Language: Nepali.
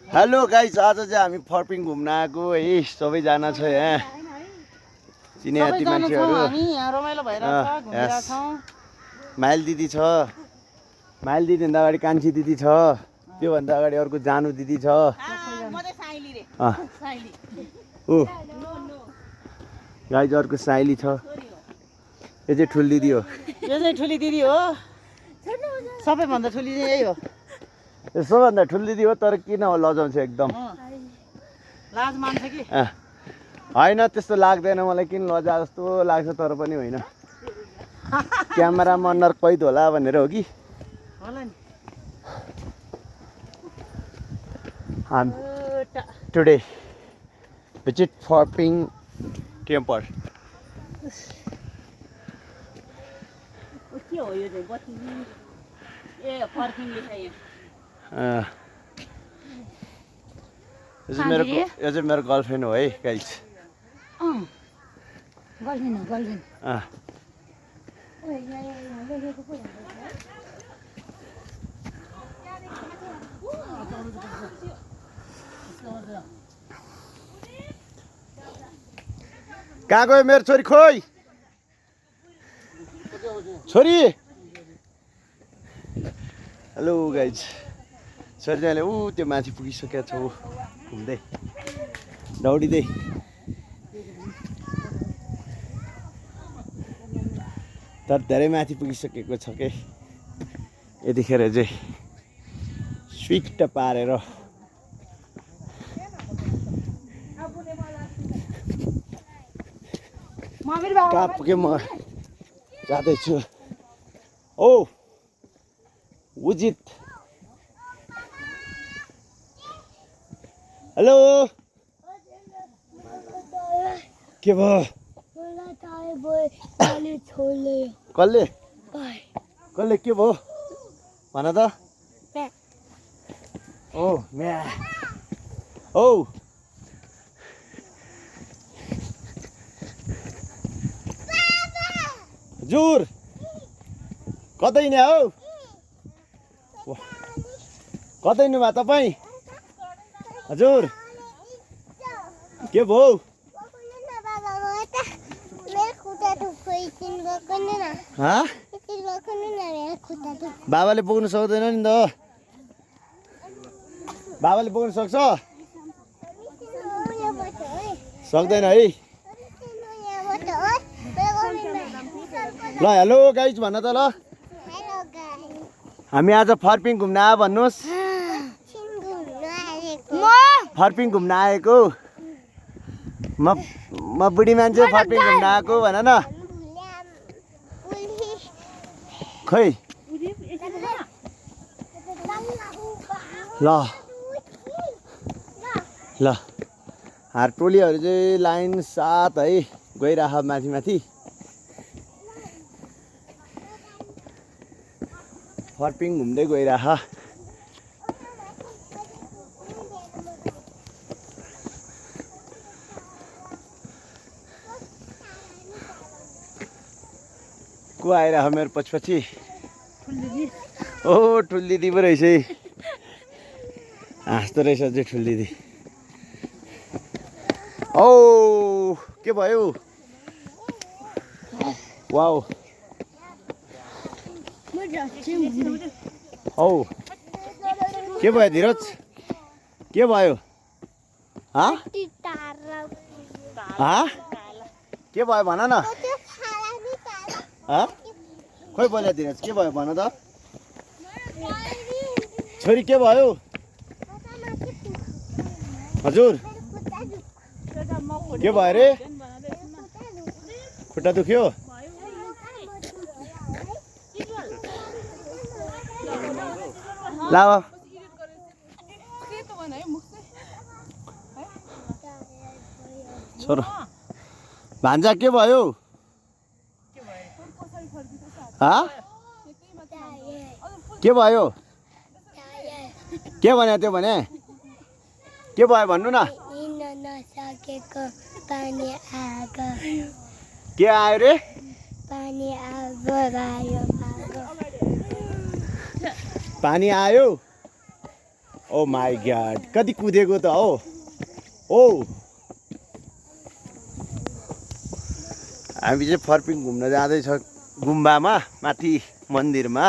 हेलो गाइस, आज चाहिँ हामी फर्पिङ घुम्न आएको है। सबैजना छ यहाँ, चिनेहाती मान्छेहरू। हामी यहाँ रमाइलो भइरहेछ, घुमिरहेका छौं। माइल दिदी छ, माइल दिदी भन्दा अगाडि कान्छी दिदी छ, त्यो भन्दा अगाडि अर्को जानु दिदी छ। ओ गाइस, अर्को साइली छ। यो चाहिँ ठुल दिदी हो। यो चाहिँ ठुली दिदी हो, सबैभन्दा ठुली चाहिँ यही हो। यो सबैभन्दा ठुल दिदी हो, तर किन लजाउँछ एकदम लाज मान्छ कि होइन, त्यस्तो लाग्दैन मलाई। किन लजा जस्तो लाग्छ, तर पनि होइन। क्यामेरामा अनुहार कैद होला भनेर हो कि होला नि। Today visit Pharping temple. के हो यो चाहिँ बत्ती? ए फर्किङ लेखाइ। यो चाहिँ मेरो गर्लफ्रेन्ड हो है गाइस। गर्लफ्रेन्ड हो, गर्लफ्रेन्ड। कहाँ गयो मेरो छोरी? खोइ छोरी। हेलो गाइज, छोरी चाहिँ ऊ त्यो माथि पुगिसकेको छ, ऊ घुम्दै दौडिँदै। तर धेरै माथि पुगिसकेको छ के। यतिखेर चाहिँ स्विट पारेर कहाँ पुगेँ म जाँदैछु। ओ उजित, हेलो। के भयो? कसले कसले के भयो भन त? ओ म्या औ हजुर, कतै नि हौ? कतै नु भए तपाईँ? हजुर के भयो? बाबाले बोक्नु सक्दैन नि त। बाबाले बोक्नु सक्छ? सक्दैन है। ल हेलो गाइज भन त ल। हामी आज फर्पिङ घुम्न आयो भन्नुहोस्। फर्पिङ घुम्न आएको। म बुढी मान्छे फर्पिङ घुम्न आएको भन न। खै ल ल, हार टोलीहरू चाहिँ लाइन साथ है गइरह माथि माथि। फर्पिङ घुम्दै गइरह। को आइरह मेरो पछि? ओ ठुल दिदी पो रहेछ है। हाँस्दो रहेछ चाहिँ ठुल दिदी। ओ के भयो? वाउ औ के भयो धीरज? के भयो? के भयो भन न। खोइ बोले धीरज, के भयो भन त? छोरी के भयो? हजुर के भयो रे? खुट्टा दुख्यो? ला छोरो भान्जा के भयो? के भयो? के भन्यो त्यो भने? के भयो भन्नु न। के आयो रे? पानी आयो। ओ माई गॉड कति कुदेको त हो ओ हामी चाहिँ फर्पिङ घुम्न जाँदैछ गुम्बामा माथि मन्दिरमा